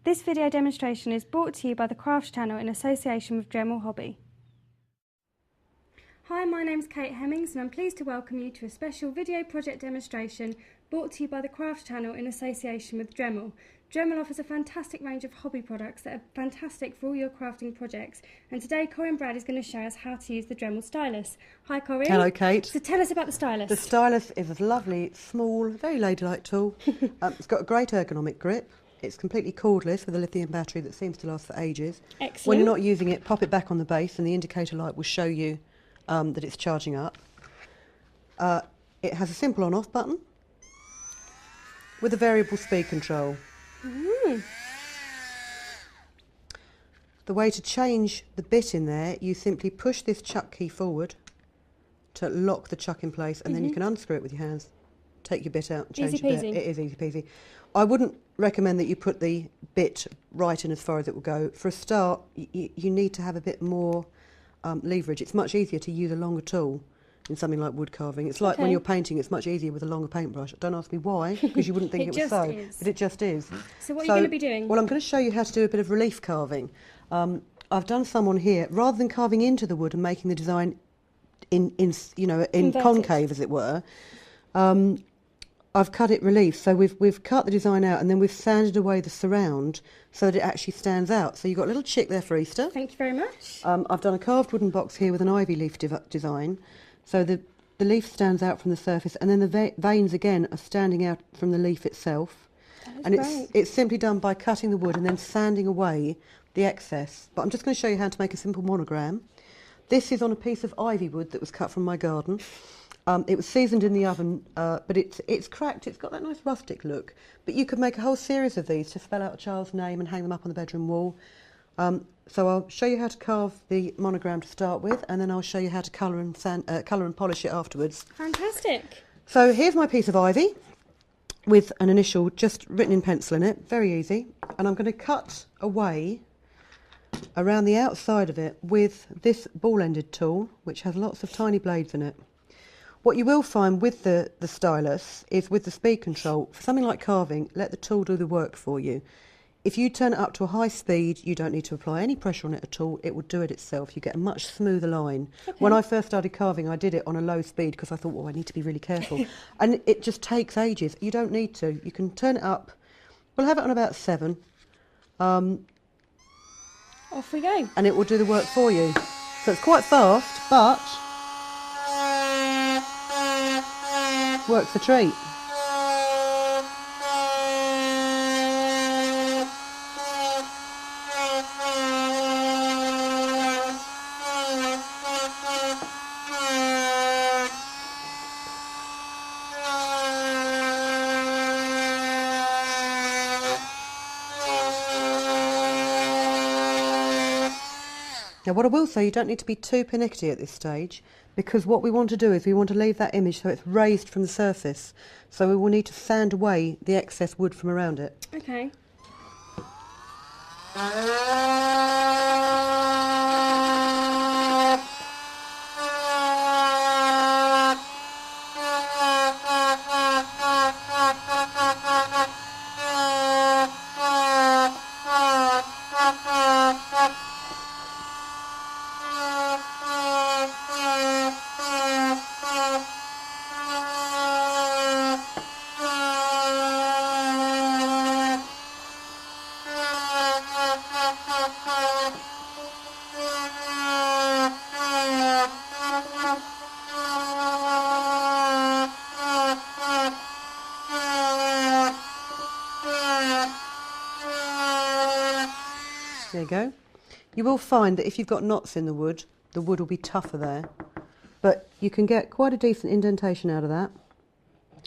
This video demonstration is brought to you by the Crafts channel in association with Dremel Hobby. Hi, my name's Kate Hemmings and I'm pleased to welcome you to a special video project demonstration brought to you by the Crafts channel in association with Dremel. Dremel offers a fantastic range of hobby products that are fantastic for all your crafting projects, and today Corey and Brad is going to show us how to use the Dremel stylus. Hi Corey. Hello Kate. So tell us about the stylus. The stylus is a lovely, small, very ladylike tool. It's got a great ergonomic grip. It's completely cordless with a lithium battery that seems to last for ages. Excellent. When you're not using it, pop it back on the base and the indicator light will show you that it's charging up. It has a simple on-off button with a variable speed control. The way to change the bit in there, you simply push this chuck key forward to lock the chuck in place, and then you can unscrew it with your hands, take your bit out and change Easy your peasy. bit. It is easy peasy. I wouldn't recommend that you put the bit right in as far as it will go. For a start, you need to have a bit more leverage. It's much easier to use a longer tool in something like wood carving. It's like when you're painting, it's much easier with a longer paintbrush. Don't ask me why, because you wouldn't think it was so, but it just is. So what are you going to be doing? Well, I'm going to show you how to do a bit of relief carving. I've done some on here. Rather than carving into the wood and making the design in concave, as it were, I've cut it relief. So we've cut the design out and then we've sanded away the surround so that it actually stands out. So you've got a little chick there for Easter. Thank you very much. I've done a carved wooden box here with an ivy leaf design. So the leaf stands out from the surface, and then the veins again are standing out from the leaf itself. And it's simply done by cutting the wood and then sanding away the excess. But I'm just going to show you how to make a simple monogram. This is on a piece of ivy wood that was cut from my garden. It was seasoned in the oven, but it's cracked. It's got that nice rustic look. But you could make a whole series of these to spell out a child's name and hang them up on the bedroom wall. So I'll show you how to carve the monogram to start with, and then I'll show you how to colour and polish it afterwards. Fantastic. So here's my piece of ivy with an initial just written in pencil in it, very easy. And I'm going to cut away around the outside of it with this ball-ended tool, which has lots of tiny blades in it. What you will find with the stylus is with the speed control, for something like carving, let the tool do the work for you. If you turn it up to a high speed, you don't need to apply any pressure on it at all. It will do it itself. You get a much smoother line. Okay. When I first started carving, I did it on a low speed because I thought, well, I need to be really careful. And it just takes ages. You don't need to. You can turn it up. We'll have it on about 7. Off we go. And it will do the work for you. So it's quite fast, but works a treat. Now what I will say, you don't need to be too pernickety at this stage, because what we want to do is we want to leave that image so it's raised from the surface. So we will need to sand away the excess wood from around it. Okay. There you go. You will find that if you've got knots in the wood will be tougher there. But you can get quite a decent indentation out of that.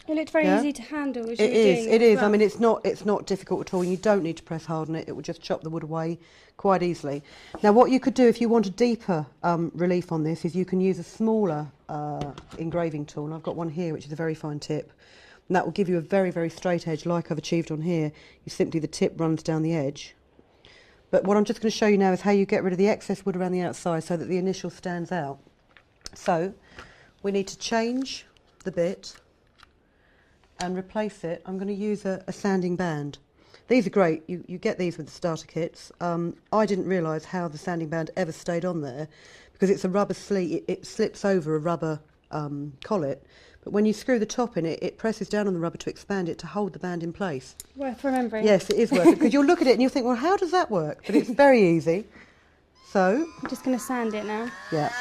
It looked very easy to handle as you were doing it. It is. I mean, it's not difficult at all. You don't need to press hard on it. It will just chop the wood away quite easily. Now, what you could do if you want a deeper relief on this is you can use a smaller engraving tool. And I've got one here, which is a very fine tip. And that will give you a very, very straight edge, like I've achieved on here. The tip runs down the edge. But what I'm just going to show you now is how you get rid of the excess wood around the outside so that the initial stands out. So we need to change the bit and replace it. I'm going to use a sanding band. These are great. You get these with the starter kits. I didn't realise how the sanding band ever stayed on there because it's a rubber sleeve. It slips over a rubber collet. But when you screw the top in, it presses down on the rubber to expand it to hold the band in place. Worth remembering. Yes, it is worth it because you'll look at it and you'll think, well, how does that work? But it's very easy. So I'm just going to sand it now. yeah.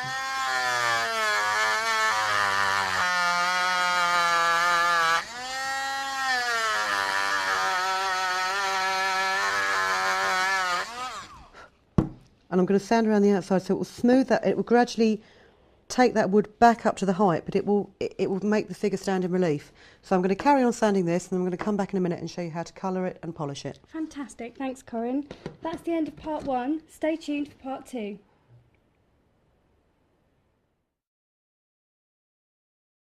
And I'm going to sand around the outside so it will smooth that. It will gradually take that wood back up to the height, but it will make the figure stand in relief. So I'm going to carry on sanding this, and I'm going to come back in a minute and show you how to colour it and polish it. Fantastic, thanks Corinne. That's the end of part 1. Stay tuned for part 2.